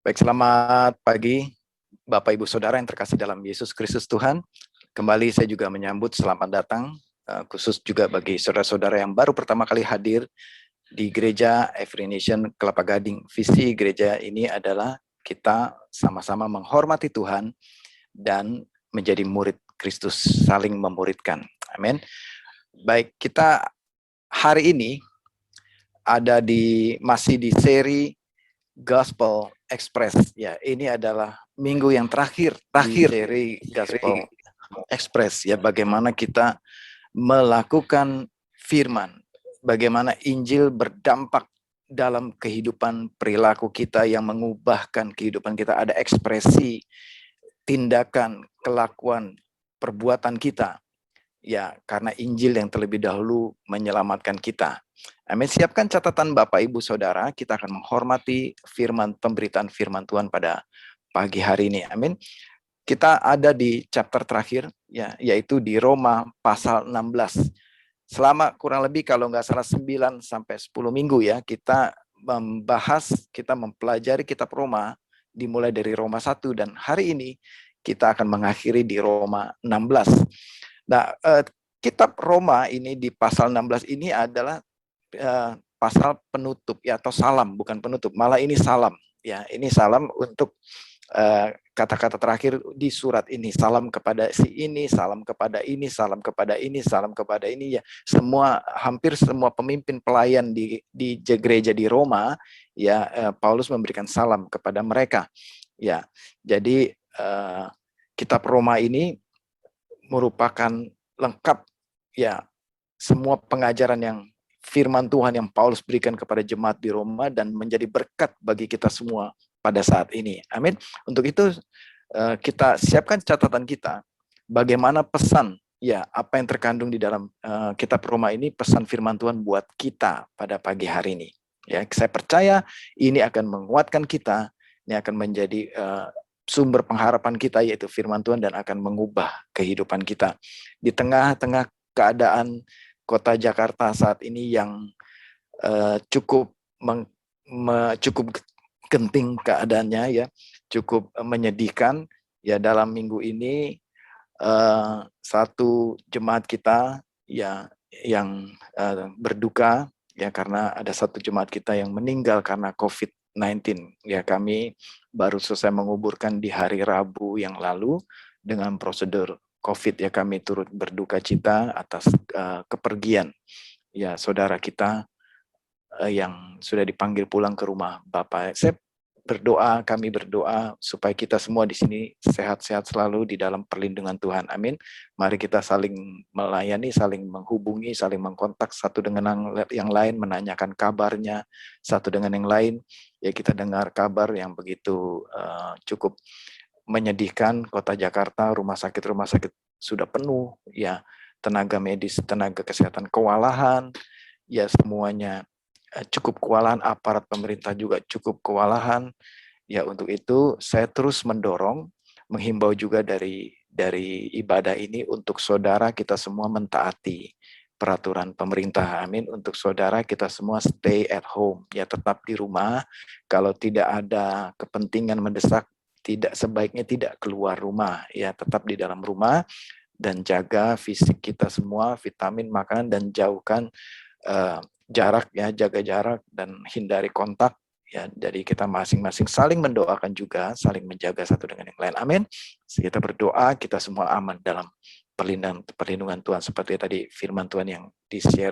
Baik, selamat pagi Bapak Ibu Saudara yang terkasih dalam Yesus Kristus Tuhan. Kembali saya juga menyambut selamat datang, khusus juga bagi saudara-saudara yang baru pertama kali hadir di Gereja Every Nation Kelapa Gading. Visi gereja ini adalah kita sama-sama menghormati Tuhan dan menjadi murid Kristus, saling memuridkan. Amin. Baik, kita hari ini masih di seri Gospel Express. Ya, ini adalah minggu yang terakhir di seri Gospel Express. Ya, bagaimana kita melakukan firman, bagaimana Injil berdampak dalam kehidupan perilaku kita yang mengubahkan kehidupan kita. Ada ekspresi, tindakan, kelakuan, perbuatan kita. Ya, karena Injil yang terlebih dahulu menyelamatkan kita. Amin. Siapkan catatan Bapak Ibu Saudara, kita akan menghormati pemberitaan firman Tuhan pada pagi hari ini. Amin. Kita ada di chapter terakhir, ya, yaitu di Roma pasal 16. Selama kurang lebih kalau nggak salah 9 sampai 10 minggu ya, kita mempelajari kitab Roma, dimulai dari Roma 1, dan hari ini kita akan mengakhiri di Roma 16. Nah, kitab Roma ini di pasal 16 ini adalah pasal penutup ya, atau salam, bukan penutup, malah ini salam ya. Ini salam untuk kata-kata terakhir di surat ini. Salam kepada si ini, salam kepada ini, salam kepada ini, salam kepada ini ya. Hampir semua pemimpin pelayan di gereja di Roma ya, Paulus memberikan salam kepada mereka. Ya. Jadi kitab Roma ini merupakan lengkap ya, semua pengajaran yang firman Tuhan yang Paulus berikan kepada jemaat di Roma dan menjadi berkat bagi kita semua pada saat ini. Amin. Untuk itu kita siapkan catatan kita, bagaimana pesan ya, apa yang terkandung di dalam kitab Roma ini, pesan firman Tuhan buat kita pada pagi hari ini. Ya, saya percaya ini akan menguatkan kita, ini akan menjadi sumber pengharapan kita, yaitu firman Tuhan, dan akan mengubah kehidupan kita. Di tengah-tengah keadaan kota Jakarta saat ini yang cukup genting keadaannya ya, cukup menyedihkan ya. Dalam minggu ini satu jemaat kita ya yang berduka ya, karena ada satu jemaat kita yang meninggal karena COVID-19 ya. Kami baru selesai menguburkan di hari Rabu yang lalu dengan prosedur COVID ya. Kami turut berduka cita atas kepergian ya saudara kita yang sudah dipanggil pulang ke rumah Bapak. Kami berdoa supaya kita semua di sini sehat-sehat selalu di dalam perlindungan Tuhan. Amin. Mari kita saling melayani, saling menghubungi, saling mengkontak satu dengan yang lain, menanyakan kabarnya satu dengan yang lain. Ya, kita dengar kabar yang begitu cukup menyedihkan. Kota Jakarta, rumah sakit sudah penuh, ya, tenaga medis, tenaga kesehatan kewalahan, ya, semuanya cukup kewalahan, aparat pemerintah juga cukup kewalahan. Ya, untuk itu saya terus menghimbau juga dari ibadah ini untuk saudara kita semua mentaati peraturan pemerintah. Amin. Untuk saudara kita semua stay at home, ya, tetap di rumah. Kalau tidak ada kepentingan mendesak, sebaiknya tidak keluar rumah, ya, tetap di dalam rumah dan jaga fisik kita semua, vitamin, makanan, dan jauhkan jarak ya, jaga jarak dan hindari kontak ya. Jadi kita masing-masing saling mendoakan juga, saling menjaga satu dengan yang lain. Amin. Kita berdoa kita semua aman dalam perlindungan Tuhan, seperti tadi firman Tuhan yang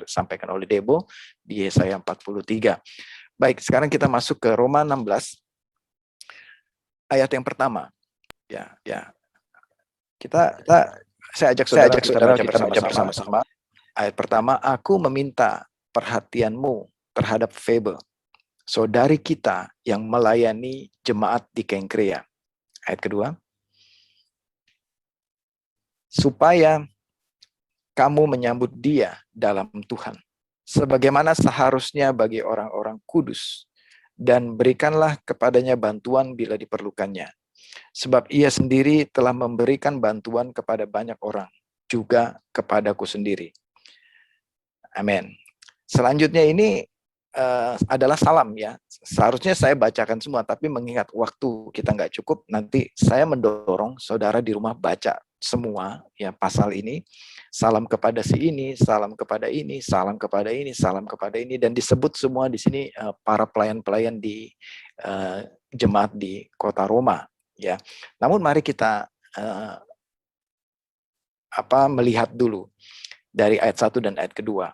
sampaikan oleh Debo di Yesaya 43. Baik, sekarang kita masuk ke Roma 16 ayat yang pertama. Ya. Saya ajak saudara kita baca bersama-sama. Ayat pertama, aku meminta perhatianmu terhadap Febe, saudari kita yang melayani jemaat di Kengkrea. Ayat kedua, supaya kamu menyambut dia dalam Tuhan, sebagaimana seharusnya bagi orang-orang kudus, dan berikanlah kepadanya bantuan bila diperlukannya. Sebab ia sendiri telah memberikan bantuan kepada banyak orang, juga kepadaku sendiri. Amin. Selanjutnya ini adalah salam ya. Seharusnya saya bacakan semua, tapi mengingat waktu kita nggak cukup, nanti saya mendorong saudara di rumah baca semua ya pasal ini. Salam kepada si ini, salam kepada ini, salam kepada ini, salam kepada ini, dan disebut semua di sini para pelayan-pelayan di jemaat di kota Roma ya. Namun mari kita melihat dulu dari ayat 1 dan ayat kedua.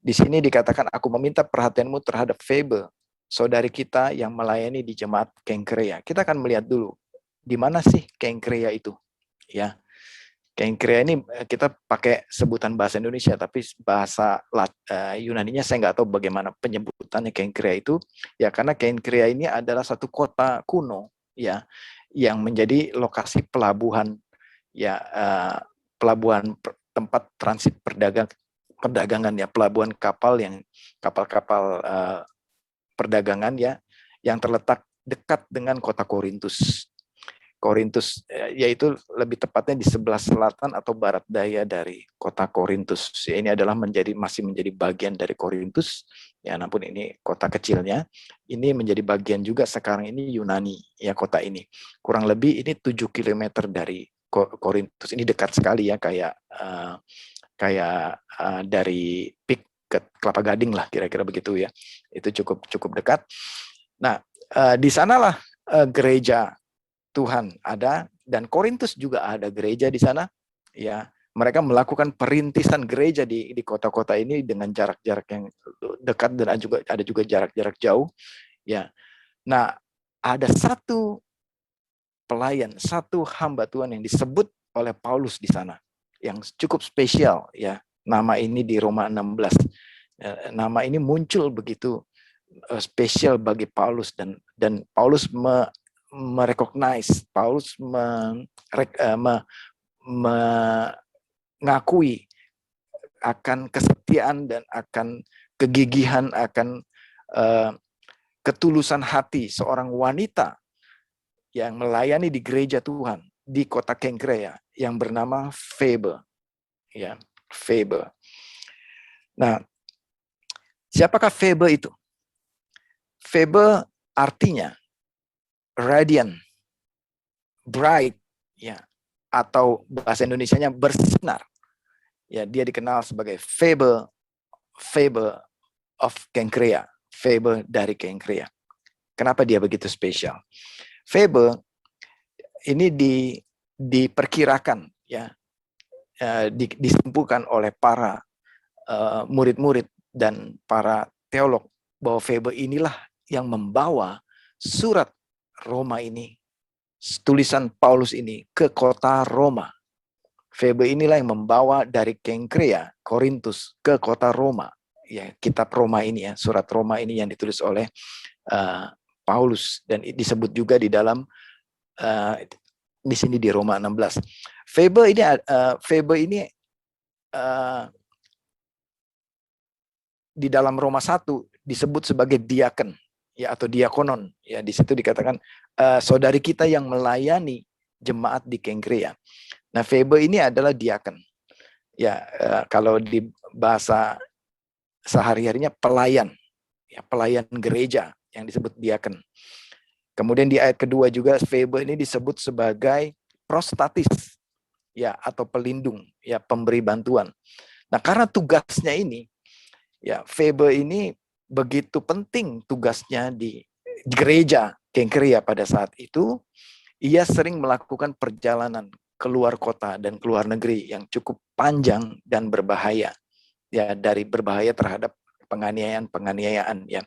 Di sini dikatakan, aku meminta perhatianmu terhadap Febe, saudari kita yang melayani di jemaat Kenkrea. Kita akan melihat dulu, di mana sih Kenkrea itu? Ya, Kenkrea ini kita pakai sebutan bahasa Indonesia, tapi bahasa Yunaninya saya nggak tahu bagaimana penyebutannya Kenkrea itu. Ya, karena Kenkrea ini adalah satu kota kuno, ya, yang menjadi lokasi pelabuhan, ya, pelabuhan tempat transit perdagangan ya, pelabuhan kapal kapal-kapal perdagangan ya, yang terletak dekat dengan kota Korintus. Korintus yaitu lebih tepatnya di sebelah selatan atau barat daya dari kota Korintus. Ya, ini adalah masih menjadi bagian dari Korintus. Ya, namun ini kota kecilnya. Ini menjadi bagian juga sekarang ini Yunani ya, kota ini. Kurang lebih ini 7 km dari Korintus. Ini dekat sekali ya, kayak dari Pik ke Kelapa Gading lah, kira-kira begitu ya. Itu cukup dekat. Nah, di sanalah gereja Tuhan ada, dan Korintus juga ada gereja di sana. Ya, mereka melakukan perintisan gereja di kota-kota ini dengan jarak-jarak yang dekat, dan ada juga jarak-jarak jauh. Ya, nah ada satu pelayan, satu hamba Tuhan yang disebut oleh Paulus di sana, yang cukup spesial ya. Nama ini di Roma 16. Nama ini muncul begitu spesial bagi Paulus, dan Paulus merecognize, Paulus mengakui akan kesetiaan dan akan kegigihan, akan ketulusan hati seorang wanita yang melayani di gereja Tuhan di kota Kenkrea yang bernama Febe. Ya, Febe. Nah, siapakah Febe itu? Febe artinya radiant, bright, ya, atau bahasa Indonesianya bersinar. Ya, dia dikenal sebagai Febe of Kenkrea, Febe dari Kenkrea. Kenapa dia begitu spesial? Febe ini diperkirakan ya, disimpulkan oleh para murid-murid dan para teolog bahwa Febe inilah yang membawa surat Roma ini, tulisan Paulus ini ke kota Roma. Febe inilah yang membawa dari Kenkrea, Korintus, ke kota Roma. Ya, kitab Roma ini ya, surat Roma ini yang ditulis oleh Paulus, dan disebut juga di dalam di sini di Roma 16. Febe ini di dalam Roma 1 disebut sebagai diaken ya, atau diakonon ya. Di situ dikatakan saudari kita yang melayani jemaat di Kenkrea. Nah, Febe ini adalah diaken ya, kalau di bahasa sehari-harinya pelayan ya, pelayan gereja yang disebut diaken. Kemudian di ayat kedua juga Febe ini disebut sebagai prostatis ya, atau pelindung ya, pemberi bantuan. Nah, karena tugasnya ini ya, Febe ini begitu penting tugasnya di gereja Kenkrea pada saat itu, ia sering melakukan perjalanan keluar kota dan keluar negeri yang cukup panjang dan berbahaya. Ya, dari berbahaya terhadap penganiayaan ya.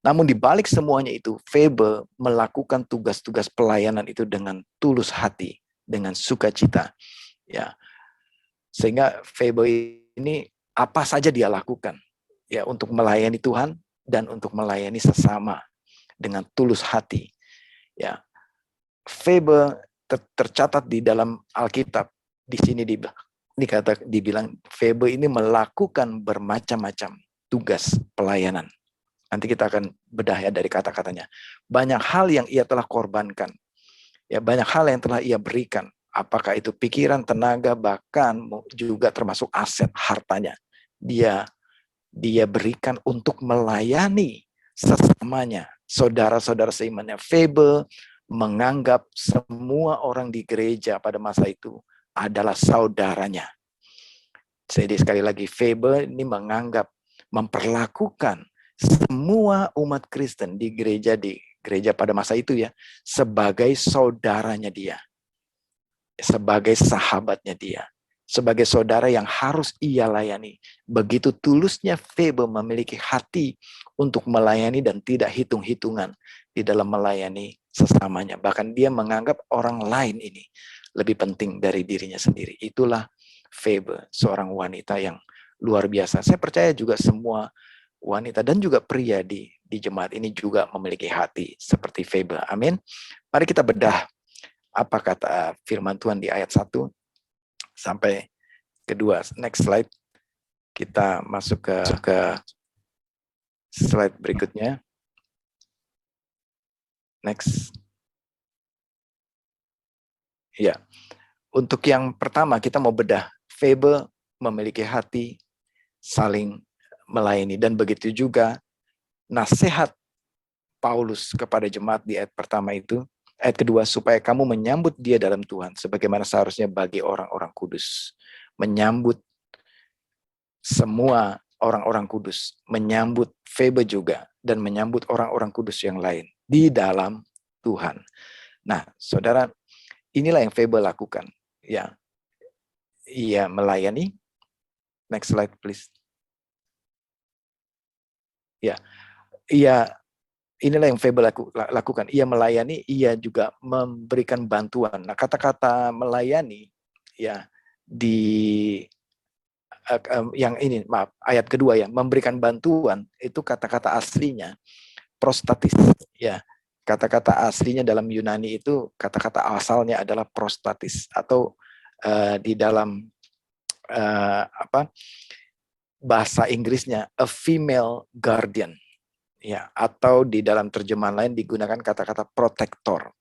Namun di balik semuanya itu, Febe melakukan tugas-tugas pelayanan itu dengan tulus hati, dengan sukacita ya. Sehingga Febe ini apa saja dia lakukan ya, untuk melayani Tuhan dan untuk melayani sesama dengan tulus hati. Ya, Febe tercatat di dalam Alkitab, di sini dibilang Febe ini melakukan bermacam-macam tugas pelayanan. Nanti kita akan bedah ya dari kata-katanya. Banyak hal yang ia telah korbankan. Ya, banyak hal yang telah ia berikan. Apakah itu pikiran, tenaga, bahkan juga termasuk aset, hartanya. Dia dia berikan untuk melayani sesamanya, saudara-saudara seimannya. Febe menganggap semua orang di gereja pada masa itu adalah saudaranya. Jadi sekali lagi, Febe ini menganggap, memperlakukan semua umat Kristen di gereja pada masa itu ya, sebagai saudaranya dia, sebagai sahabatnya dia, sebagai saudara yang harus ia layani. Begitu tulusnya Febe memiliki hati untuk melayani dan tidak hitung-hitungan di dalam melayani sesamanya. Bahkan dia menganggap orang lain ini lebih penting dari dirinya sendiri. Itulah Febe, seorang wanita yang luar biasa. Saya percaya juga semua wanita dan juga pria di jemaat ini juga memiliki hati seperti Febe. Amin. Mari kita bedah apa kata firman Tuhan di ayat 1 sampai kedua. Next slide. Kita masuk ke slide berikutnya. Next. Ya. Untuk yang pertama kita mau bedah. Febe memiliki hati saling melayani, dan begitu juga nasihat Paulus kepada jemaat di ayat pertama itu. Ayat kedua, supaya kamu menyambut dia dalam Tuhan sebagaimana seharusnya bagi orang-orang kudus. Menyambut semua orang-orang kudus, menyambut Febe juga, dan menyambut orang-orang kudus yang lain di dalam Tuhan. Nah, saudara, inilah yang Febe lakukan. Ya, ia melayani. Next slide, please. Ya, inilah yang Febe lakukan. Ia melayani, ia juga memberikan bantuan. Nah, kata-kata melayani, ya, di yang ini, maaf, ayat kedua ya, memberikan bantuan, itu kata-kata aslinya prostatis, ya. Kata-kata aslinya dalam Yunani itu, kata-kata asalnya adalah prostatis, atau di dalam bahasa Inggrisnya a female guardian, ya, atau di dalam terjemahan lain digunakan kata-kata protector,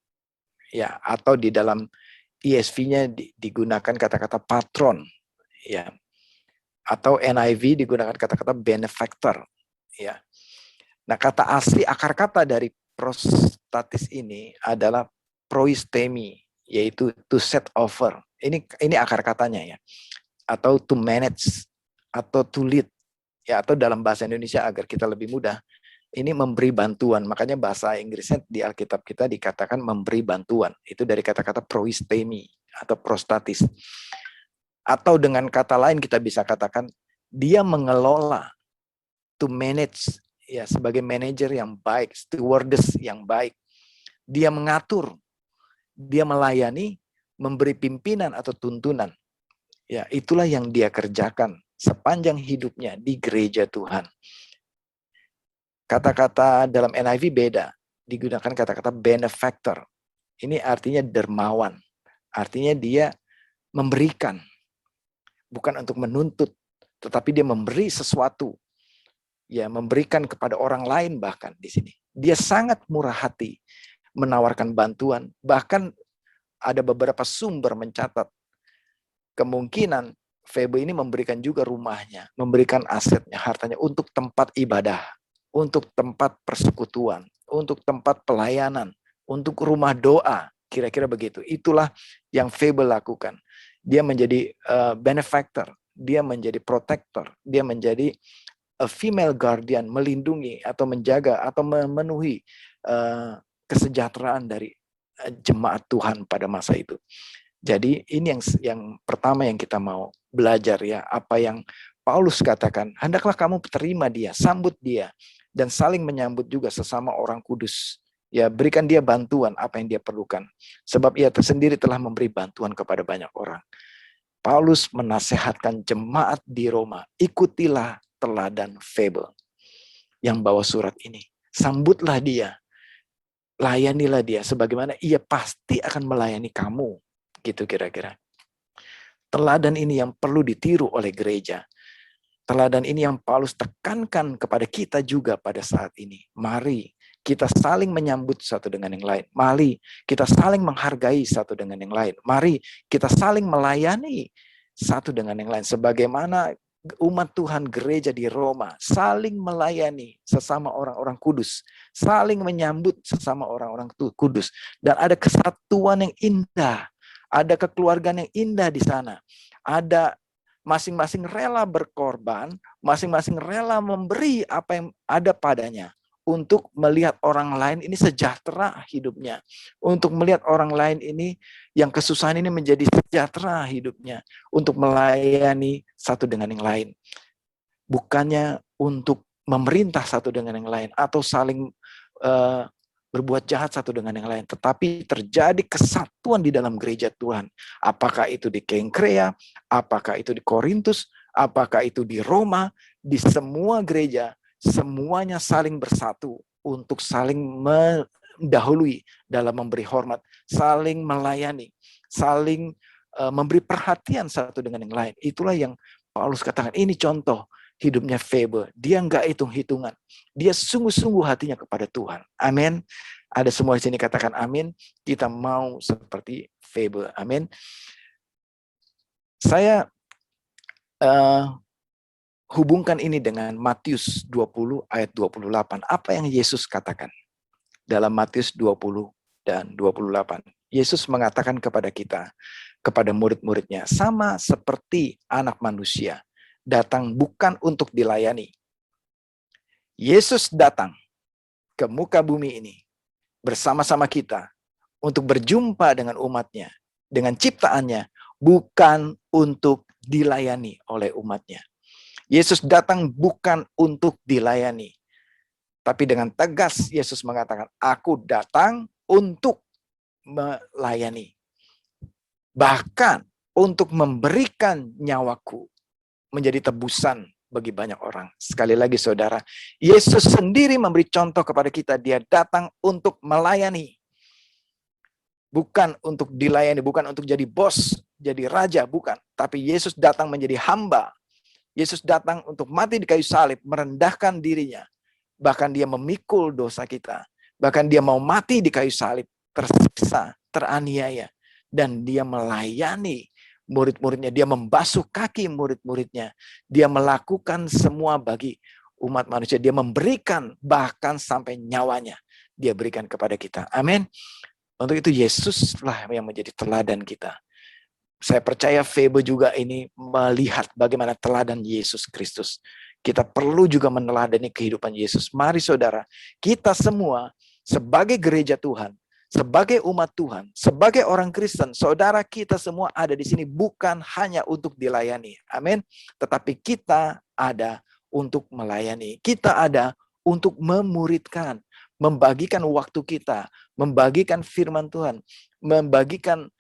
ya, atau di dalam ESV-nya digunakan kata-kata patron, ya, atau NIV digunakan kata-kata benefactor, ya. Nah, kata asli akar kata dari prostatis ini adalah proistemi, yaitu to set over. Ini akar katanya ya, atau to manage, atau to lead, ya, atau dalam bahasa Indonesia agar kita lebih mudah, ini memberi bantuan. Makanya bahasa Inggrisnya di Alkitab kita dikatakan memberi bantuan. Itu dari kata-kata proistemi atau prostatis. Atau dengan kata lain kita bisa katakan dia mengelola, to manage, ya, sebagai manajer yang baik, stewardess yang baik. Dia mengatur, dia melayani, memberi pimpinan atau tuntunan. Ya, itulah yang dia kerjakan sepanjang hidupnya di gereja Tuhan. Kata-kata dalam NIV beda, digunakan kata-kata benefactor. Ini artinya dermawan. Artinya dia memberikan, bukan untuk menuntut, tetapi dia memberi sesuatu. Ya, memberikan kepada orang lain bahkan di sini. Dia sangat murah hati menawarkan bantuan. Bahkan ada beberapa sumber mencatat kemungkinan Febe ini memberikan juga rumahnya, memberikan asetnya, hartanya untuk tempat ibadah, untuk tempat persekutuan, untuk tempat pelayanan, untuk rumah doa, kira-kira begitu. Itulah yang Febe lakukan. Dia menjadi benefactor, dia menjadi protector, dia menjadi a female guardian, melindungi atau menjaga atau memenuhi kesejahteraan dari jemaat Tuhan pada masa itu. Jadi ini yang pertama yang kita mau belajar ya, apa yang Paulus katakan, hendaklah kamu terima dia, sambut dia, dan saling menyambut juga sesama orang kudus. Ya, berikan dia bantuan apa yang dia perlukan. Sebab ia tersendiri telah memberi bantuan kepada banyak orang. Paulus menasehatkan jemaat di Roma, ikutilah teladan Febe yang bawa surat ini. Sambutlah dia, layanilah dia, sebagaimana ia pasti akan melayani kamu. Gitu kira-kira. Teladan ini yang perlu ditiru oleh gereja. Teladan ini yang Paulus tekankan kepada kita juga pada saat ini. Mari kita saling menyambut satu dengan yang lain. Mari kita saling menghargai satu dengan yang lain. Mari kita saling melayani satu dengan yang lain. Sebagaimana umat Tuhan gereja di Roma saling melayani sesama orang-orang kudus, saling menyambut sesama orang-orang kudus, dan ada kesatuan yang indah, ada kekeluargaan yang indah di sana, ada masing-masing rela berkorban, masing-masing rela memberi apa yang ada padanya untuk melihat orang lain ini sejahtera hidupnya, untuk melihat orang lain ini yang kesusahan ini menjadi sejahtera hidupnya, untuk melayani satu dengan yang lain. Bukannya untuk memerintah satu dengan yang lain atau saling berbuat jahat satu dengan yang lain, tetapi terjadi kesatuan di dalam gereja Tuhan. Apakah itu di Kenkrea, apakah itu di Korintus, apakah itu di Roma, di semua gereja, semuanya saling bersatu untuk saling mendahului dalam memberi hormat, saling melayani, saling memberi perhatian satu dengan yang lain. Itulah yang Paulus katakan, ini contoh hidupnya Febe. Dia enggak hitung-hitungan. Dia sungguh-sungguh hatinya kepada Tuhan. Amin. Ada semua di sini katakan amin. Kita mau seperti Febe. Amin. Saya hubungkan ini dengan Matius 20 ayat 28. Apa yang Yesus katakan dalam Matius 20 dan 28? Yesus mengatakan kepada kita, kepada murid-muridnya, sama seperti anak manusia, datang bukan untuk dilayani. Yesus datang ke muka bumi ini bersama-sama kita untuk berjumpa dengan umatnya, dengan ciptaannya, bukan untuk dilayani oleh umatnya. Yesus datang bukan untuk dilayani, tapi dengan tegas Yesus mengatakan, aku datang untuk melayani. Bahkan untuk memberikan nyawaku menjadi tebusan bagi banyak orang. Sekali lagi saudara, Yesus sendiri memberi contoh kepada kita. Dia datang untuk melayani. Bukan untuk dilayani, bukan untuk jadi bos, jadi raja, bukan. Tapi Yesus datang menjadi hamba. Yesus datang untuk mati di kayu salib, merendahkan dirinya. Bahkan dia memikul dosa kita. Bahkan dia mau mati di kayu salib, tersiksa, teraniaya. Dan dia melayani murid-muridnya. Dia membasuh kaki murid-muridnya. Dia melakukan semua bagi umat manusia. Dia memberikan bahkan sampai nyawanya. Dia berikan kepada kita. Amin. Untuk itu Yesuslah yang menjadi teladan kita. Saya percaya Febe juga ini melihat bagaimana teladan Yesus Kristus. Kita perlu juga meneladani kehidupan Yesus. Mari saudara, kita semua sebagai gereja Tuhan, sebagai umat Tuhan, sebagai orang Kristen, saudara kita semua ada di sini bukan hanya untuk dilayani. Amin. Tetapi kita ada untuk melayani. Kita ada untuk memuridkan, membagikan waktu kita, membagikan firman Tuhan, membagikan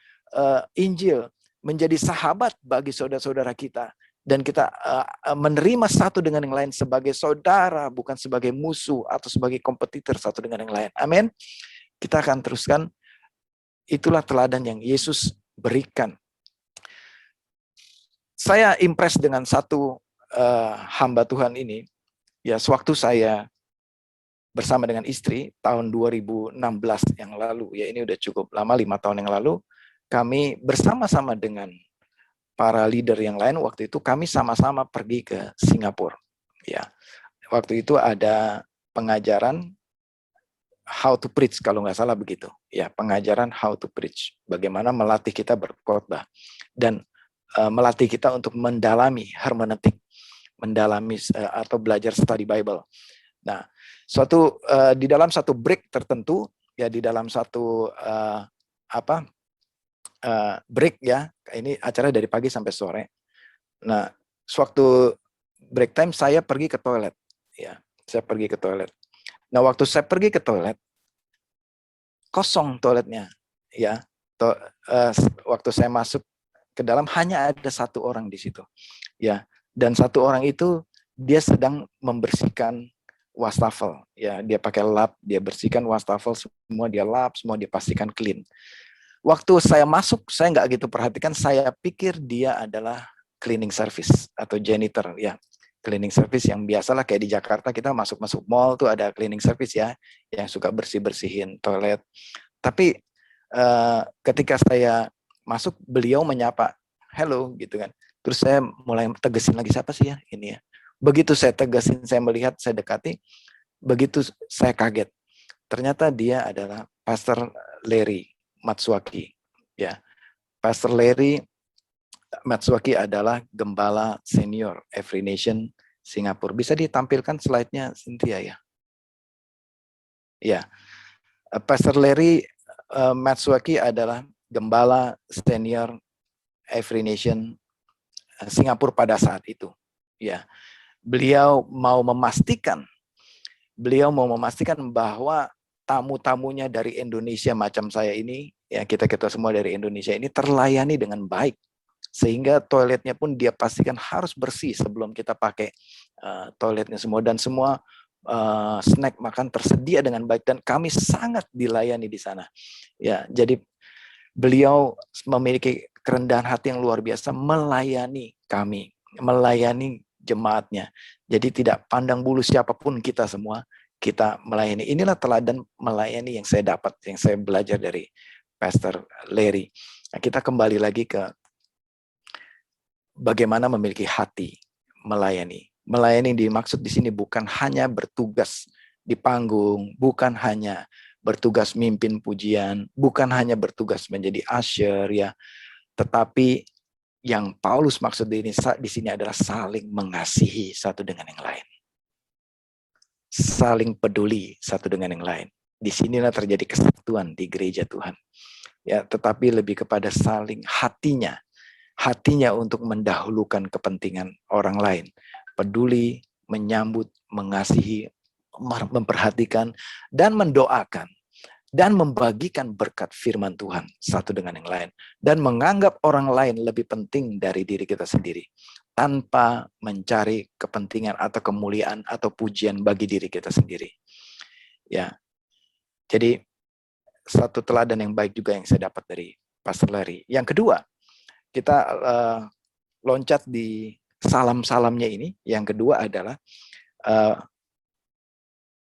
Injil, menjadi sahabat bagi saudara-saudara kita. Dan kita menerima satu dengan yang lain sebagai saudara, bukan sebagai musuh atau sebagai kompetitor satu dengan yang lain. Amin. Kita akan teruskan. Itulah teladan yang Yesus berikan. Saya impress dengan satu hamba Tuhan ini. Ya, sewaktu saya bersama dengan istri tahun 2016 yang lalu, ya ini udah cukup lama, 5 tahun yang lalu, kami bersama-sama dengan para leader yang lain waktu itu kami sama-sama pergi ke Singapura. Ya, waktu itu ada pengajaran how to preach kalau nggak salah begitu. Ya, pengajaran how to preach, bagaimana melatih kita berkhotbah dan melatih kita untuk mendalami hermeneutik, mendalami atau belajar study Bible. Nah, di dalam satu break tertentu, ya di dalam satu break ya, ini acara dari pagi sampai sore. Nah, sewaktu break time saya pergi ke toilet, ya, saya pergi ke toilet. Nah, waktu saya pergi ke toilet, kosong toiletnya, ya. Waktu saya masuk ke dalam hanya ada satu orang di situ, ya. Dan satu orang itu dia sedang membersihkan wastafel, ya. Dia pakai lap, dia bersihkan wastafel semua, dia lap semua, dia pastikan clean. Waktu saya masuk, saya nggak gitu perhatikan, saya pikir dia adalah cleaning service atau janitor, ya. Cleaning service yang biasalah kayak di Jakarta kita masuk-masuk mall tuh ada cleaning service ya, yang suka bersih-bersihin toilet. Tapi ketika saya masuk, beliau menyapa, hello gitu kan. Terus saya mulai tegesin lagi, siapa sih ya ini ya. Begitu saya tegesin, saya melihat, saya dekati, begitu saya kaget. Ternyata dia adalah Pastor Larry Matsuaki. Ya, Pastor Larry Matsuaki adalah gembala senior Every Nation Singapura. Bisa ditampilkan slide-nya, Cynthia ya? Ya, Pastor Larry Matsuaki adalah gembala senior Every Nation Singapura pada saat itu. Ya, beliau mau memastikan bahwa tamu-tamunya dari Indonesia macam saya ini, ya kita semua dari Indonesia ini terlayani dengan baik. Sehingga toiletnya pun dia pastikan harus bersih sebelum kita pakai toiletnya semua. Dan semua snack makan tersedia dengan baik. Dan kami sangat dilayani di sana. Ya, jadi beliau memiliki kerendahan hati yang luar biasa melayani kami, melayani jemaatnya. Jadi tidak pandang bulu siapapun kita semua, kita melayani. Inilah teladan melayani yang saya dapat, yang saya belajar dari Pastor Larry. Nah, kita kembali lagi ke bagaimana memiliki hati melayani. Melayani dimaksud di sini bukan hanya bertugas di panggung, bukan hanya bertugas mimpin pujian, bukan hanya bertugas menjadi usher ya, tetapi yang Paulus maksud di sini adalah saling mengasihi satu dengan yang lain. Saling peduli satu dengan yang lain. Di sinilah terjadi kesatuan di gereja Tuhan. Ya, tetapi lebih kepada saling hatinya untuk mendahulukan kepentingan orang lain. Peduli, menyambut, mengasihi, memperhatikan, dan mendoakan. Dan membagikan berkat firman Tuhan satu dengan yang lain. Dan menganggap orang lain lebih penting dari diri kita sendiri. Tanpa mencari kepentingan atau kemuliaan atau pujian bagi diri kita sendiri. Ya, jadi satu teladan yang baik juga yang saya dapat dari Pastor Larry. Yang kedua, kita loncat di salam-salamnya ini. Yang kedua adalah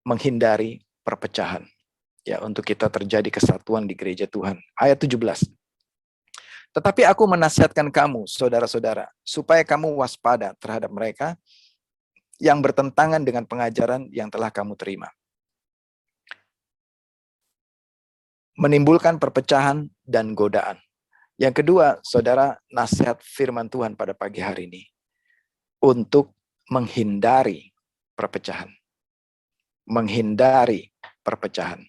menghindari perpecahan. Ya, untuk kita terjadi kesatuan di gereja Tuhan. Ayat 17. Tetapi aku menasihatkan kamu, saudara-saudara, supaya kamu waspada terhadap mereka yang bertentangan dengan pengajaran yang telah kamu terima. Menimbulkan perpecahan dan godaan. Yang kedua, saudara, nasihat firman Tuhan pada pagi hari ini untuk menghindari perpecahan. Menghindari perpecahan.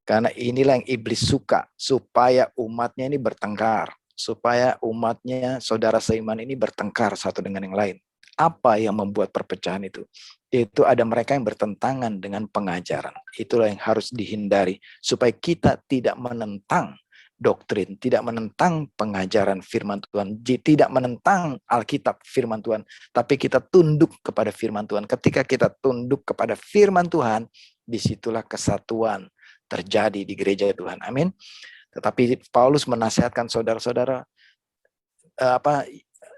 Karena inilah yang iblis suka, supaya umatnya ini bertengkar, supaya umatnya, saudara seiman ini bertengkar satu dengan yang lain. Apa yang membuat perpecahan itu? Itu ada mereka yang bertentangan dengan pengajaran. Itulah yang harus dihindari, supaya kita tidak menentang doktrin, tidak menentang pengajaran firman Tuhan, tidak menentang Alkitab firman Tuhan, tapi kita tunduk kepada firman Tuhan. Ketika kita tunduk kepada firman Tuhan, disitulah kesatuan terjadi di gereja Tuhan. Amin. Tetapi Paulus menasihatkan saudara-saudara,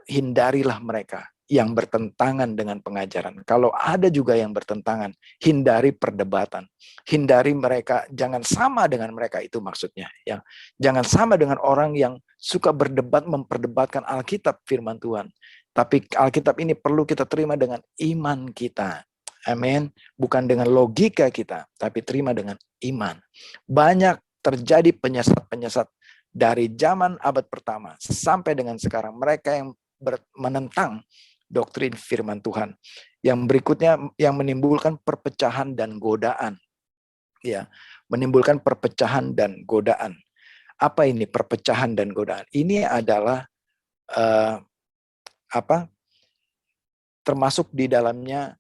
hindarilah mereka yang bertentangan dengan pengajaran. Kalau ada juga yang bertentangan, hindari perdebatan. Hindari mereka, jangan sama dengan mereka, itu maksudnya. Ya. Jangan sama dengan orang yang suka berdebat, memperdebatkan Alkitab firman Tuhan. Tapi Alkitab ini perlu kita terima dengan iman kita. Amin. Bukan dengan logika kita, tapi terima dengan iman. Banyak terjadi penyesat-penyesat dari zaman abad pertama sampai dengan sekarang. Mereka yang menentang doktrin firman Tuhan. Yang berikutnya yang menimbulkan perpecahan dan godaan. Ya, menimbulkan perpecahan dan godaan. Apa ini perpecahan dan godaan? Ini adalah termasuk di dalamnya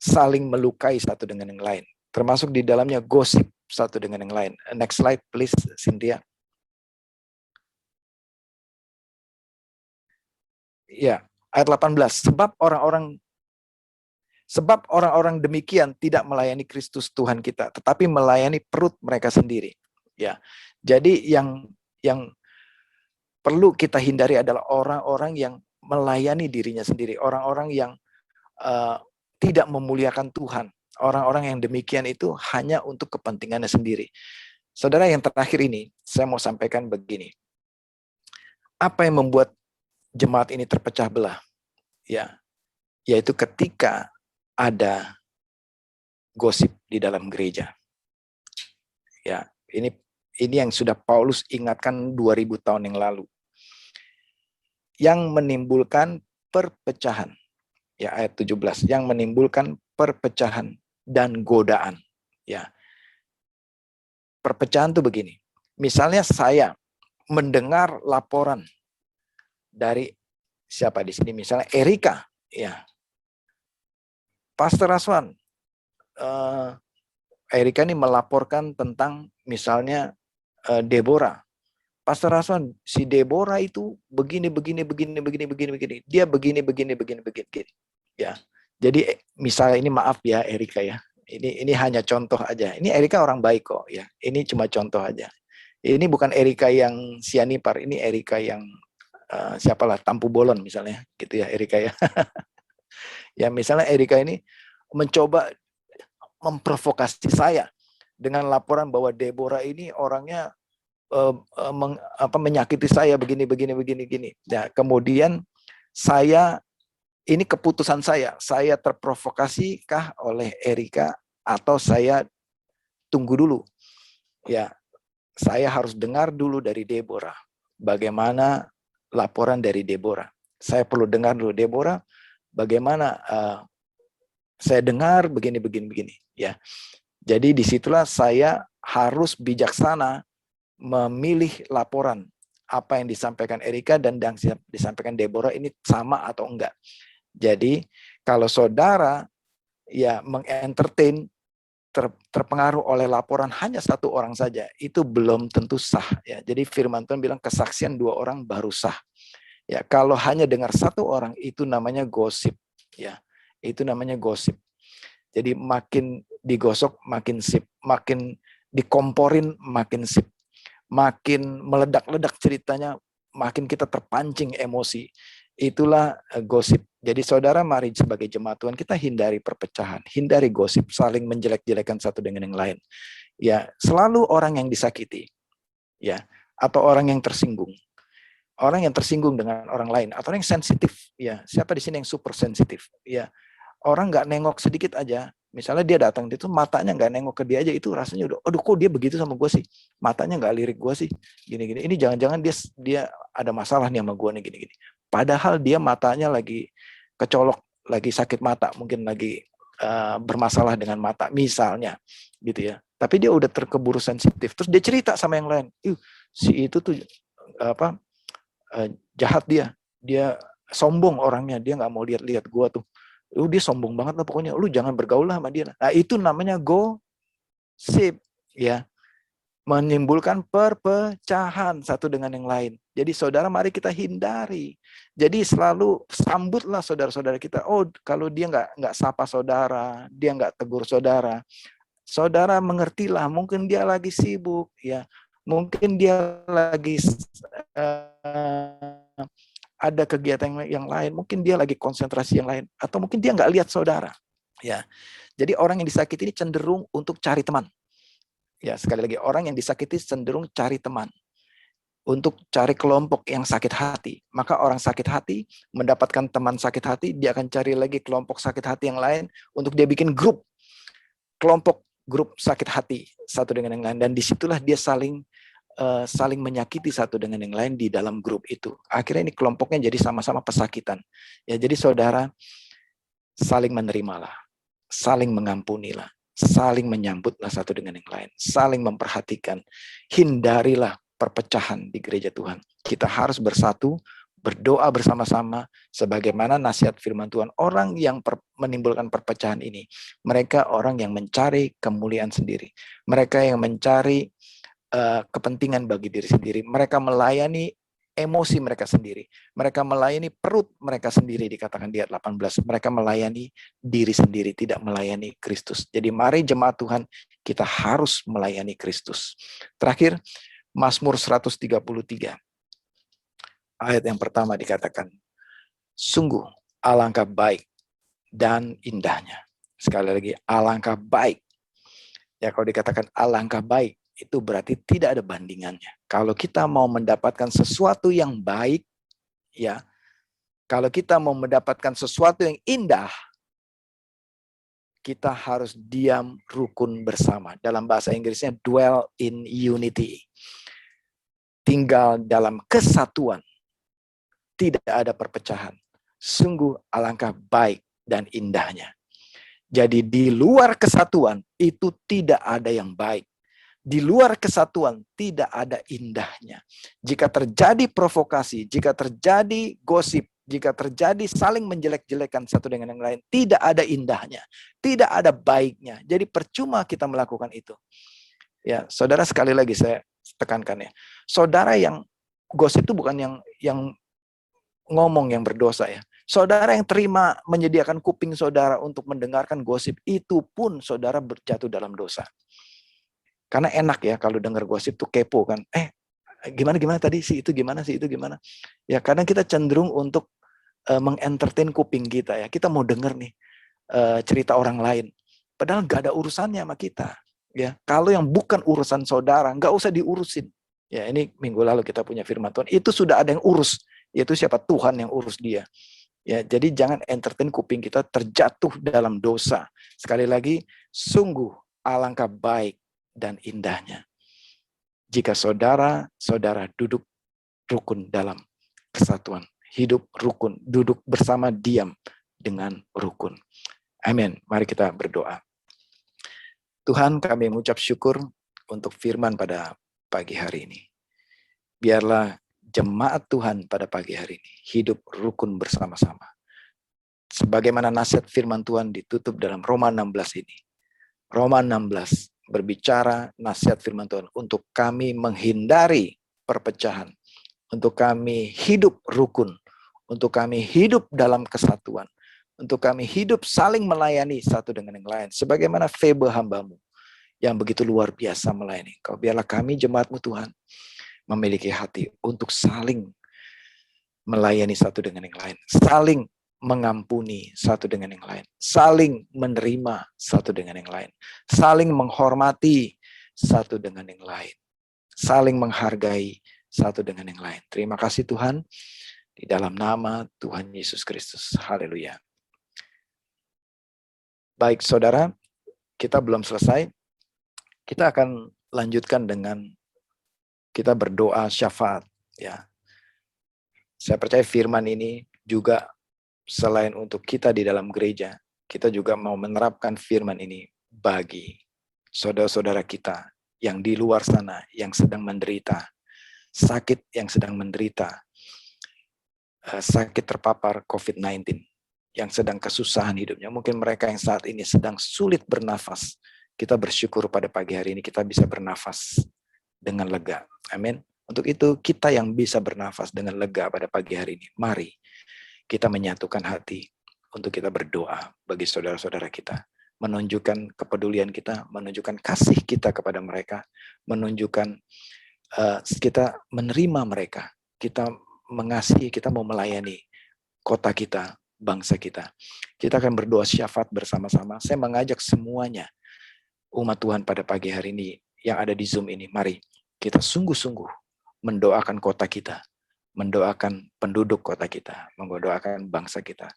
saling melukai satu dengan yang lain. Termasuk di dalamnya gosip satu dengan yang lain. Next slide please, Cynthia. Ya, ayat 18. Sebab orang-orang demikian tidak melayani Kristus Tuhan kita, tetapi melayani perut mereka sendiri. Ya. Jadi yang perlu kita hindari adalah orang-orang yang melayani dirinya sendiri, orang-orang yang tidak memuliakan Tuhan. Orang-orang yang demikian itu hanya untuk kepentingannya sendiri. Saudara, yang terakhir ini, saya mau sampaikan begini. Apa yang membuat jemaat ini terpecah belah, ya, yaitu ketika ada gosip di dalam gereja. Ya, ini yang sudah Paulus ingatkan 2000 tahun yang lalu. Yang menimbulkan perpecahan. Ya, ayat 17, yang menimbulkan perpecahan dan godaan. Ya. Perpecahan tuh begini. Misalnya saya mendengar laporan dari siapa di sini, misalnya Erika, ya. Pastor Raswan, Erika ini melaporkan tentang misalnya Deborah. Pastor Raswan, si Deborah itu begini. Dia begini. Ya. Jadi misalnya ini, maaf ya Erika ya. Ini hanya contoh aja. Ini Erika orang baik kok ya. Ini cuma contoh aja. Ini bukan Erika yang sianipar, ini Erika yang siapalah, Tampu Bolon misalnya, gitu ya Erika ya. Ya misalnya Erika ini mencoba memprovokasi saya dengan laporan bahwa Deborah ini orangnya menyakiti saya begini. Ya, kemudian saya, ini keputusan saya terprovokasi kah oleh Erika atau saya tunggu dulu? Ya, saya harus dengar dulu dari Deborah. Bagaimana laporan dari Deborah? Saya perlu dengar dulu Deborah. Bagaimana saya dengar begini. Ya, jadi disitulah saya harus bijaksana memilih laporan apa yang disampaikan Erika dan yang disampaikan Deborah ini sama atau enggak. Jadi kalau saudara ya mengentertain, terpengaruh oleh laporan hanya satu orang saja, itu belum tentu sah ya. Jadi firman Tuhan bilang kesaksian 2 orang baru sah. Ya, kalau hanya dengar 1 orang itu namanya gosip ya. Itu namanya gosip. Jadi makin digosok makin sip, makin dikomporin makin sip. Makin meledak-ledak ceritanya, makin kita terpancing emosi. Itulah gosip. Jadi saudara, mari sebagai jemaat Tuhan kita hindari perpecahan, hindari gosip, saling menjelek-jelekan satu dengan yang lain. Ya, selalu orang yang disakiti, ya, atau orang yang tersinggung. Orang yang tersinggung dengan orang lain atau orang yang sensitif, ya. Siapa di sini yang super sensitif? Ya. Orang nggak nengok sedikit aja, misalnya dia datang itu matanya nggak nengok ke dia aja, itu rasanya udah, aduh kok dia begitu sama gue sih, matanya nggak lirik gue sih, gini. Ini jangan-jangan dia ada masalah nih sama gue nih, gini. Padahal dia matanya lagi kecolok, lagi sakit mata, mungkin lagi bermasalah dengan mata misalnya, gitu ya. Tapi dia udah terkeburu sensitif, terus dia cerita sama yang lain, si itu tuh jahat dia sombong orangnya, dia nggak mau lihat gue tuh. Dia sombong banget lah pokoknya, lu jangan bergaul lah sama dia. Nah, itu namanya gosip ya, menimbulkan perpecahan satu dengan yang lain. Jadi saudara, mari kita hindari. Jadi selalu sambutlah saudara-saudara kita. Oh, kalau dia nggak sapa saudara, dia nggak tegur saudara, saudara mengertilah, mungkin dia lagi sibuk ya, mungkin dia lagi ada kegiatan yang lain, mungkin dia lagi konsentrasi yang lain, atau mungkin dia nggak lihat saudara. Ya, jadi orang yang disakiti ini cenderung untuk cari teman. Ya, sekali lagi, orang yang disakiti cenderung cari teman, untuk cari kelompok yang sakit hati. Maka orang sakit hati mendapatkan teman sakit hati, dia akan cari lagi kelompok sakit hati yang lain untuk dia bikin grup, kelompok grup sakit hati satu dengan yang lain, dan disitulah dia saling menyakiti satu dengan yang lain di dalam grup itu. Akhirnya ini kelompoknya jadi sama-sama pesakitan. Ya, jadi saudara, saling menerimalah, saling mengampunilah, saling menyambutlah satu dengan yang lain, saling memperhatikan. Hindarilah perpecahan di gereja Tuhan. Kita harus bersatu, berdoa bersama-sama, sebagaimana nasihat firman Tuhan. Orang yang menimbulkan perpecahan ini, mereka orang yang mencari kemuliaan sendiri. Mereka yang mencari kepentingan bagi diri sendiri. Mereka melayani emosi mereka sendiri. Mereka melayani perut mereka sendiri, dikatakan di ayat 18. Mereka melayani diri sendiri, tidak melayani Kristus. Jadi mari jemaat Tuhan, kita harus melayani Kristus. Terakhir, Mazmur 133. Ayat yang pertama dikatakan, sungguh alangkah baik dan indahnya. Sekali lagi, alangkah baik. Ya, kalau dikatakan alangkah baik, itu berarti tidak ada bandingannya. Kalau kita mau mendapatkan sesuatu yang baik, ya, Kalau kita mau mendapatkan sesuatu yang indah, kita harus diam rukun bersama. Dalam bahasa Inggrisnya dwell in unity. Tinggal dalam kesatuan. Tidak ada perpecahan. Sungguh alangkah baik dan indahnya. Jadi di luar kesatuan itu tidak ada yang baik. Di luar kesatuan tidak ada indahnya. Jika terjadi provokasi, jika terjadi gosip, jika terjadi saling menjelek-jelekan satu dengan yang lain, tidak ada indahnya, tidak ada baiknya. Jadi percuma kita melakukan itu. Ya, saudara, sekali lagi saya tekankan ya. Saudara yang gosip itu bukan yang ngomong yang berdosa ya. Saudara yang terima menyediakan kuping saudara untuk mendengarkan gosip, itu pun saudara berjatuh dalam dosa. Karena enak ya kalau dengar gosip tuh kepo kan. Gimana tadi si itu gimana, si itu gimana. Ya kadang kita cenderung untuk mengentertain kuping kita ya. Kita mau denger nih cerita orang lain. Padahal gak ada urusannya sama kita. Ya, kalau yang bukan urusan saudara, nggak usah diurusin. Ya, ini minggu lalu kita punya firman Tuhan. Itu sudah ada yang urus. Yaitu siapa? Tuhan yang urus dia. Ya, jadi jangan entertain kuping kita terjatuh dalam dosa. Sekali lagi, sungguh alangkah baik dan indahnya jika saudara-saudara duduk rukun dalam kesatuan, hidup rukun, duduk bersama diam dengan rukun. Amin. Mari kita berdoa. Tuhan, kami mengucap syukur untuk firman pada pagi hari ini. Biarlah jemaat Tuhan pada pagi hari ini hidup rukun bersama-sama. Sebagaimana nasihat firman Tuhan ditutup dalam Roma 16 ini. Roma 16 berbicara nasihat firman Tuhan untuk kami menghindari perpecahan, untuk kami hidup rukun, untuk kami hidup dalam kesatuan, untuk kami hidup saling melayani satu dengan yang lain. Sebagaimana Febe hamba-Mu yang begitu luar biasa melayani Kau, biarlah kami jemaat-Mu Tuhan memiliki hati untuk saling melayani satu dengan yang lain, saling mengampuni satu dengan yang lain, saling menerima satu dengan yang lain, saling menghormati satu dengan yang lain, saling menghargai satu dengan yang lain. Terima kasih Tuhan, di dalam nama Tuhan Yesus Kristus. Haleluya. Baik saudara, kita belum selesai. Kita akan lanjutkan dengan kita berdoa syafaat. Ya, saya percaya firman ini juga selain untuk kita di dalam gereja, kita juga mau menerapkan firman ini bagi saudara-saudara kita yang di luar sana, yang sedang menderita, sakit yang sedang menderita, sakit terpapar COVID-19, yang sedang kesusahan hidupnya. Mungkin mereka yang saat ini sedang sulit bernafas. Kita bersyukur pada pagi hari ini kita bisa bernafas dengan lega. Amin. Untuk itu kita yang bisa bernafas dengan lega pada pagi hari ini, mari kita menyatukan hati untuk kita berdoa bagi saudara-saudara kita. Menunjukkan kepedulian kita, menunjukkan kasih kita kepada mereka, menunjukkan kita menerima mereka, kita mengasihi, kita mau melayani kota kita, bangsa kita. Kita akan berdoa syafaat bersama-sama. Saya mengajak semuanya, umat Tuhan pada pagi hari ini, yang ada di Zoom ini, mari kita sungguh-sungguh mendoakan kota kita, mendoakan penduduk kota kita, mendoakan bangsa kita.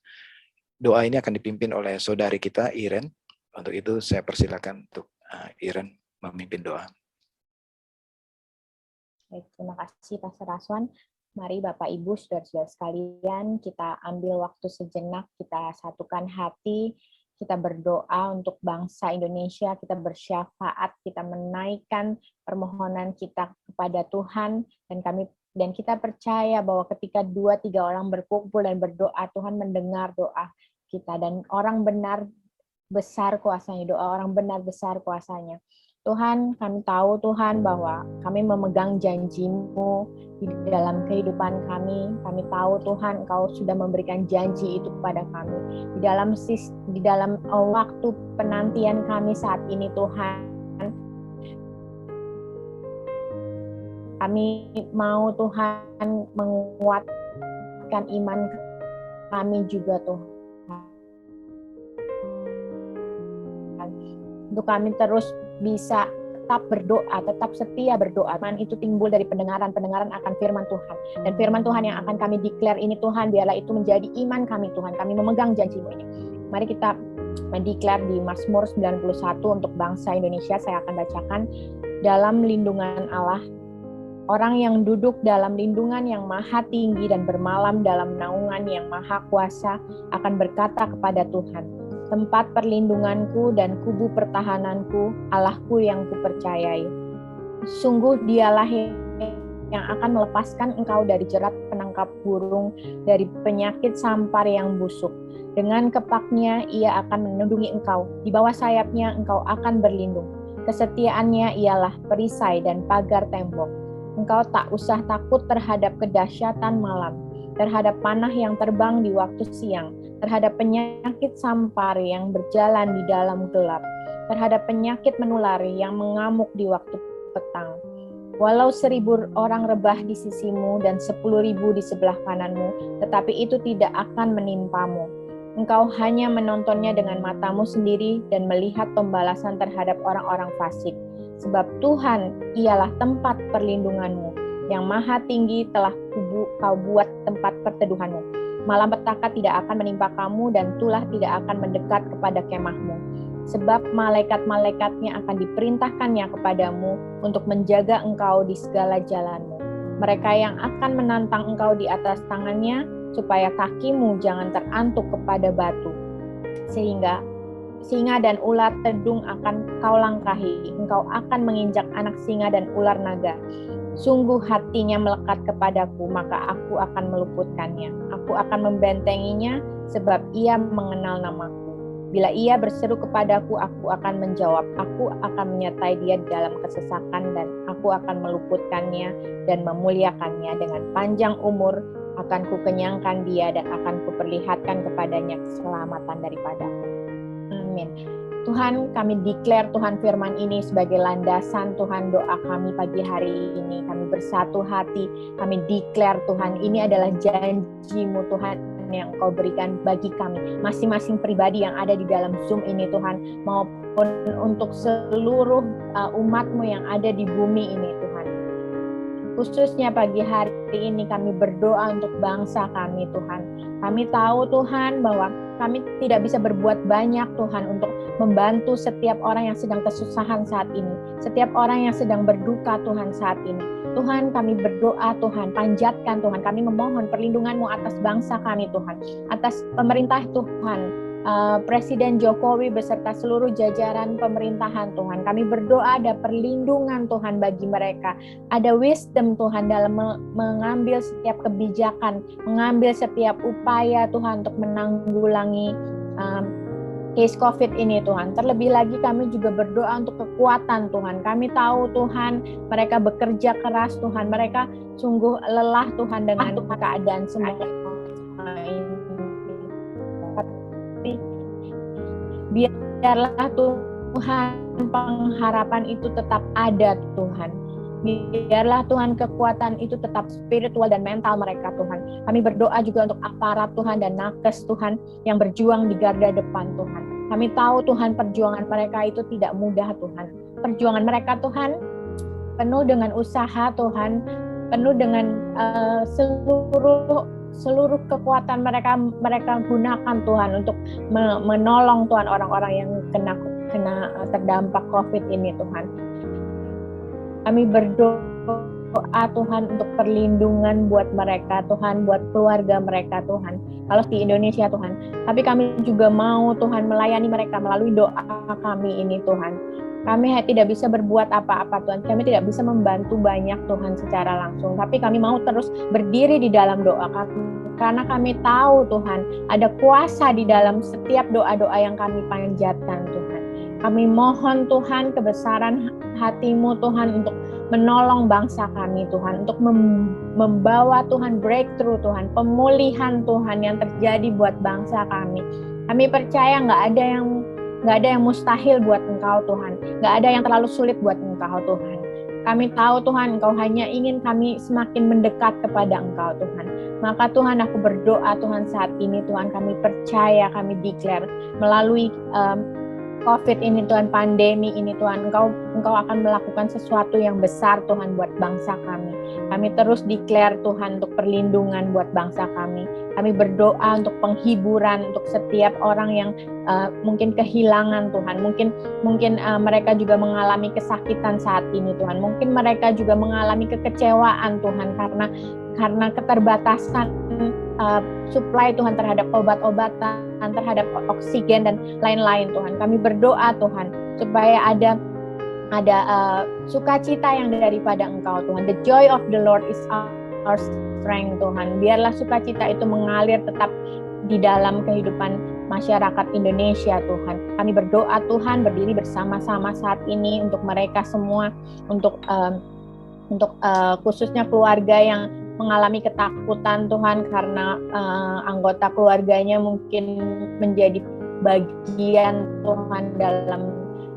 Doa ini akan dipimpin oleh saudari kita, Iren. Untuk itu saya persilakan untuk Iren memimpin doa. Baik, terima kasih Pastor Raswan. Mari Bapak Ibu, saudara-saudara sekalian, kita ambil waktu sejenak, kita satukan hati, kita berdoa untuk bangsa Indonesia, kita bersyafaat, kita menaikkan permohonan kita kepada Tuhan, dan kita percaya bahwa ketika 2-3 orang berkumpul dan berdoa, Tuhan mendengar doa kita, dan orang benar besar kuasanya, doa orang benar besar kuasanya. Tuhan, kami tahu Tuhan bahwa kami memegang janji-Mu di dalam kehidupan kami. Kami tahu Tuhan, Engkau sudah memberikan janji itu kepada kami. Di dalam waktu penantian kami saat ini Tuhan, kami mau Tuhan menguatkan iman kami juga Tuhan. Untuk kami terus bisa tetap berdoa, tetap setia berdoa. Firman itu timbul dari pendengaran akan firman Tuhan. Dan firman Tuhan yang akan kami declare ini Tuhan, biarlah itu menjadi iman kami Tuhan. Kami memegang janji-Mu ini. Mari kita mendeklar di Mazmur 91 untuk bangsa Indonesia. Saya akan bacakan. Dalam lindungan Allah, orang yang duduk dalam lindungan yang maha tinggi dan bermalam dalam naungan yang maha kuasa akan berkata kepada Tuhan, tempat perlindunganku dan kubu pertahananku, Allahku yang kupercayai. Sungguh dialah yang akan melepaskan engkau dari jerat penangkap burung, dari penyakit sampar yang busuk. Dengan kepaknya ia akan melindungi engkau, di bawah sayapnya engkau akan berlindung. Kesetiaannya ialah perisai dan pagar tembok. Engkau tak usah takut terhadap kedahsyatan malam, terhadap panah yang terbang di waktu siang, terhadap penyakit sampar yang berjalan di dalam gelap, terhadap penyakit menulari yang mengamuk di waktu petang. Walau 1.000 orang rebah di sisimu dan 10.000 di sebelah kananmu, tetapi itu tidak akan menimpamu. Engkau hanya menontonnya dengan matamu sendiri dan melihat pembalasan terhadap orang-orang fasik. Sebab Tuhan ialah tempat perlindunganmu, yang maha tinggi telah kau buat tempat perteduhanmu. Malam petaka tidak akan menimpa kamu dan tulah tidak akan mendekat kepada kemahmu. Sebab malaikat-malaikatnya akan diperintahkannya kepadamu untuk menjaga engkau di segala jalanmu. Mereka yang akan menantang engkau di atas tangannya, supaya kakimu jangan terantuk kepada batu. Sehingga singa dan ular tedung akan kau langkahi, engkau akan menginjak anak singa dan ular naga. Sungguh hatinya melekat kepadaku, maka aku akan meluputkannya. Aku akan membentenginya, sebab ia mengenal namaku. Bila ia berseru kepadaku, aku akan menjawab. Aku akan menyertai dia dalam kesesakan, dan aku akan meluputkannya dan memuliakannya. Dengan panjang umur akan kukenyangkan dia dan akan kuperlihatkan kepadanya keselamatan daripadaku. Amin. Tuhan, kami declare Tuhan firman ini sebagai landasan Tuhan doa kami pagi hari ini. Kami bersatu hati, kami declare Tuhan ini adalah janji-Mu Tuhan yang Kau berikan bagi kami, masing-masing pribadi yang ada di dalam Zoom ini Tuhan, maupun untuk seluruh umat-Mu yang ada di bumi ini Tuhan. Khususnya pagi hari ini kami berdoa untuk bangsa kami Tuhan. Kami tahu Tuhan bahwa kami tidak bisa berbuat banyak Tuhan untuk membantu setiap orang yang sedang kesusahan saat ini, setiap orang yang sedang berduka Tuhan saat ini. Tuhan, kami berdoa Tuhan, panjatkan Tuhan, kami memohon perlindungan-Mu atas bangsa kami Tuhan, atas pemerintah Tuhan, Presiden Jokowi beserta seluruh jajaran pemerintahan Tuhan. Kami berdoa ada perlindungan Tuhan bagi mereka, ada wisdom Tuhan dalam mengambil setiap kebijakan, mengambil setiap upaya Tuhan untuk menanggulangi case COVID ini Tuhan. Terlebih lagi kami juga berdoa untuk kekuatan Tuhan. Kami tahu Tuhan mereka bekerja keras Tuhan, mereka sungguh lelah Tuhan dengan keadaan semua ini. Biarlah Tuhan pengharapan itu tetap ada Tuhan. Biarlah Tuhan kekuatan itu tetap spiritual dan mental mereka Tuhan. Kami berdoa juga untuk aparat Tuhan dan nakes Tuhan yang berjuang di garda depan Tuhan. Kami tahu Tuhan perjuangan mereka itu tidak mudah Tuhan. Perjuangan mereka Tuhan penuh dengan usaha Tuhan, penuh dengan seluruh kekuatan mereka gunakan Tuhan untuk menolong Tuhan orang-orang yang kena terdampak COVID ini Tuhan. Kami berdoa Tuhan untuk perlindungan buat mereka Tuhan, buat keluarga mereka Tuhan. Kalau di Indonesia Tuhan, tapi kami juga mau Tuhan melayani mereka melalui doa kami ini Tuhan. Kami tidak bisa berbuat apa-apa Tuhan, kami tidak bisa membantu banyak Tuhan secara langsung, tapi kami mau terus berdiri di dalam doa kami, karena kami tahu Tuhan ada kuasa di dalam setiap doa-doa yang kami panjatkan Tuhan. Kami mohon Tuhan kebesaran hati-Mu Tuhan untuk menolong bangsa kami Tuhan, untuk membawa Tuhan breakthrough Tuhan, pemulihan Tuhan yang terjadi buat bangsa kami. Kami percaya nggak ada yang mustahil buat Engkau Tuhan. Nggak ada yang terlalu sulit buat Engkau Tuhan. Kami tahu Tuhan, Engkau hanya ingin kami semakin mendekat kepada Engkau Tuhan. Maka Tuhan, aku berdoa Tuhan saat ini Tuhan, kami percaya, kami declare melalui COVID ini Tuhan, pandemi ini Tuhan, Engkau akan melakukan sesuatu yang besar Tuhan buat bangsa kami. Kami terus declare Tuhan untuk perlindungan buat bangsa kami. Kami berdoa untuk penghiburan untuk setiap orang yang mungkin kehilangan Tuhan. Mungkin mereka juga mengalami kesakitan saat ini Tuhan. Mungkin mereka juga mengalami kekecewaan Tuhan karena keterbatasan supply Tuhan terhadap obat-obatan, terhadap oksigen dan lain-lain Tuhan. Kami berdoa Tuhan supaya ada sukacita yang daripada Engkau Tuhan. The joy of the Lord is our strength Tuhan. Biarlah sukacita itu mengalir tetap di dalam kehidupan masyarakat Indonesia Tuhan. Kami berdoa Tuhan, berdiri bersama-sama saat ini untuk mereka semua, untuk khususnya keluarga yang mengalami ketakutan Tuhan karena anggota keluarganya mungkin menjadi bagian Tuhan dalam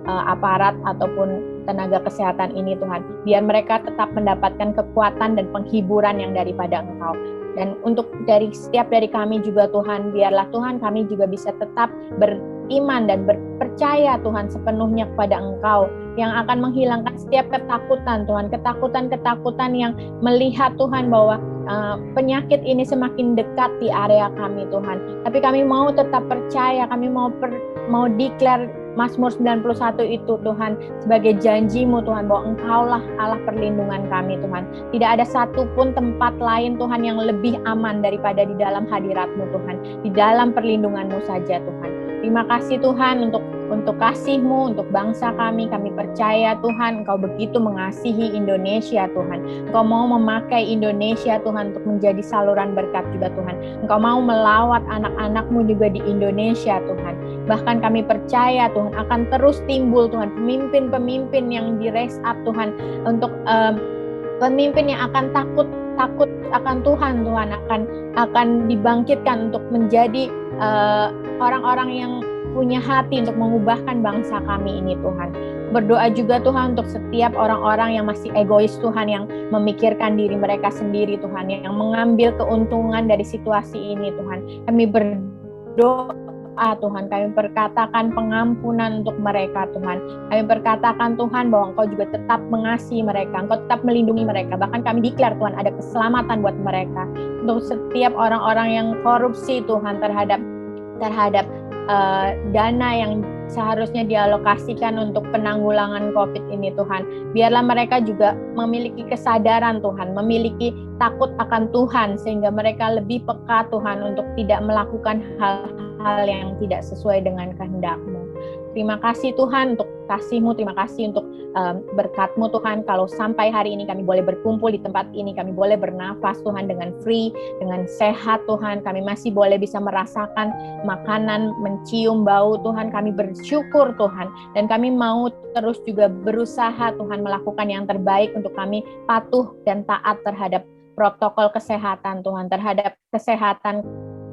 aparat ataupun tenaga kesehatan ini Tuhan. Biar mereka tetap mendapatkan kekuatan dan penghiburan yang daripada Engkau. Dan untuk setiap dari kami juga Tuhan, biarlah Tuhan kami juga bisa tetap beriman dan percaya Tuhan sepenuhnya kepada Engkau yang akan menghilangkan setiap ketakutan Tuhan, ketakutan yang melihat Tuhan bahwa penyakit ini semakin dekat di area kami Tuhan. Tapi kami mau tetap percaya, kami mau declare Mazmur 91 itu Tuhan sebagai janji-Mu Tuhan, bahwa Engkaulah Allah perlindungan kami Tuhan. Tidak ada satupun tempat lain Tuhan yang lebih aman daripada di dalam hadirat-Mu Tuhan, di dalam perlindungan-Mu saja Tuhan. Terima kasih Tuhan untuk kasih-Mu, untuk bangsa kami. Kami percaya Tuhan Engkau begitu mengasihi Indonesia Tuhan. Engkau mau memakai Indonesia Tuhan untuk menjadi saluran berkat juga Tuhan. Engkau mau melawat anak-anak-Mu juga di Indonesia Tuhan. Bahkan kami percaya Tuhan akan terus timbul Tuhan pemimpin-pemimpin yang di-raise up Tuhan, untuk pemimpin yang akan takut akan Tuhan akan dibangkitkan untuk menjadi orang-orang yang punya hati untuk mengubahkan bangsa kami ini Tuhan. Berdoa juga Tuhan untuk setiap orang-orang yang masih egois Tuhan, yang memikirkan diri mereka sendiri Tuhan, yang mengambil keuntungan dari situasi ini Tuhan. Kami berdoa Tuhan, kami perkatakan pengampunan untuk mereka Tuhan. Kami perkatakan Tuhan bahwa Engkau juga tetap mengasihi mereka, Engkau tetap melindungi mereka. Bahkan kami declare Tuhan ada keselamatan buat mereka. Untuk setiap orang-orang yang korupsi Tuhan terhadap dana yang seharusnya dialokasikan untuk penanggulangan COVID ini Tuhan. Biarlah mereka juga memiliki kesadaran Tuhan, memiliki takut akan Tuhan, sehingga mereka lebih peka Tuhan untuk tidak melakukan hal-hal yang tidak sesuai dengan kehendak-Mu. Terima kasih Tuhan untuk kasih-Mu, terima kasih untuk berkat-Mu Tuhan. Kalau sampai hari ini kami boleh berkumpul di tempat ini, kami boleh bernafas Tuhan dengan free, dengan sehat Tuhan. Kami masih boleh bisa merasakan makanan, mencium bau Tuhan. Kami bersyukur Tuhan. Dan kami mau terus juga berusaha Tuhan melakukan yang terbaik untuk kami patuh dan taat terhadap protokol kesehatan Tuhan, terhadap kesehatan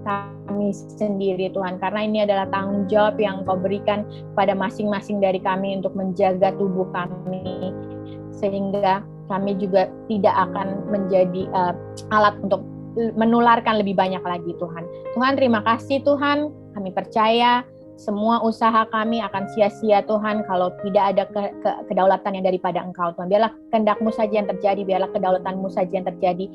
kami sendiri Tuhan, karena ini adalah tanggung jawab yang Kau berikan pada masing-masing dari kami untuk menjaga tubuh kami, sehingga kami juga tidak akan menjadi alat untuk menularkan lebih banyak lagi Tuhan. Tuhan, terima kasih Tuhan, kami percaya semua usaha kami akan sia-sia Tuhan kalau tidak ada kedaulatan yang daripada Engkau Tuhan. Biarlah kehendak-Mu saja yang terjadi, biarlah kedaulatan-Mu saja yang terjadi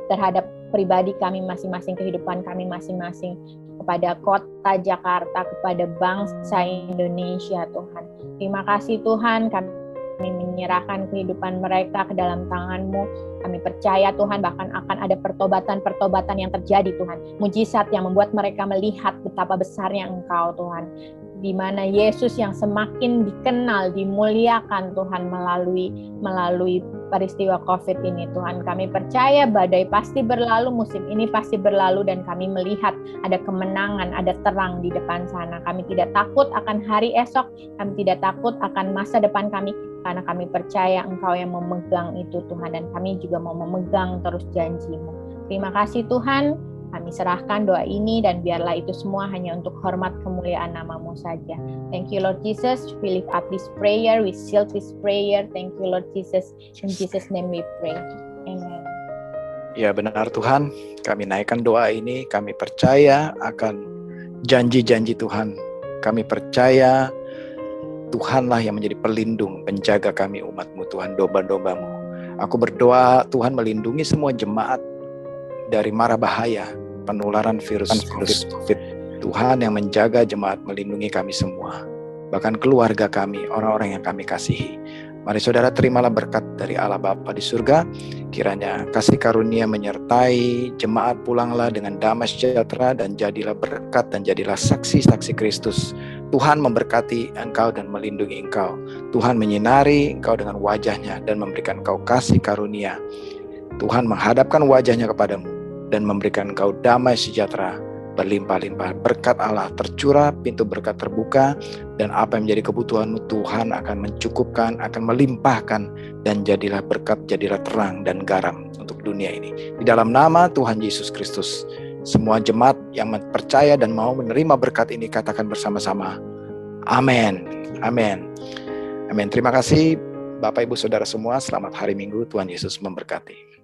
terhadap pribadi kami masing-masing, kehidupan kami masing-masing, kepada kota Jakarta, kepada bangsa Indonesia Tuhan. Terima kasih Tuhan, kami menyerahkan kehidupan mereka ke dalam tangan-Mu. Kami percaya Tuhan bahkan akan ada pertobatan yang terjadi Tuhan. Mujizat yang membuat mereka melihat betapa besarnya Engkau Tuhan. Di mana Yesus yang semakin dikenal, dimuliakan Tuhan melalui peristiwa COVID ini Tuhan. Kami percaya badai pasti berlalu, musim ini pasti berlalu, dan kami melihat ada kemenangan, ada terang di depan sana. Kami tidak takut akan hari esok, kami tidak takut akan masa depan kami, karena kami percaya Engkau yang memegang itu Tuhan, dan kami juga mau memegang terus janji-Mu. Terima kasih Tuhan. Kami serahkan doa ini, dan biarlah itu semua hanya untuk hormat kemuliaan nama-Mu saja. Thank you Lord Jesus. We lift up this prayer, we seal this prayer. Thank you Lord Jesus. In Jesus name we pray. Amen. Ya benar Tuhan, kami naikkan doa ini, kami percaya akan janji-janji Tuhan. Kami percaya Tuhanlah yang menjadi pelindung, penjaga kami umat-Mu Tuhan, domba-domba-Mu. Aku berdoa Tuhan melindungi semua jemaat dari mara bahaya, penularan virus COVID. Tuhan yang menjaga jemaat, melindungi kami semua, bahkan keluarga kami, orang-orang yang kami kasihi. Mari saudara terimalah berkat dari Allah Bapa di surga. Kiranya kasih karunia menyertai jemaat, pulanglah dengan damai sejahtera dan jadilah berkat dan jadilah saksi-saksi Kristus. Tuhan memberkati engkau dan melindungi engkau. Tuhan menyinari engkau dengan wajahnya dan memberikan engkau kasih karunia. Tuhan menghadapkan wajahnya kepadamu dan memberikan engkau damai sejahtera berlimpah-limpah. Berkat Allah tercurah, pintu berkat terbuka, dan apa yang menjadi kebutuhanmu Tuhan akan mencukupkan, akan melimpahkan, dan jadilah berkat, jadilah terang dan garam untuk dunia ini. Di dalam nama Tuhan Yesus Kristus, semua jemaat yang percaya dan mau menerima berkat ini katakan bersama-sama, amin, amin, amin. Terima kasih Bapak Ibu Saudara semua, selamat hari Minggu, Tuhan Yesus memberkati.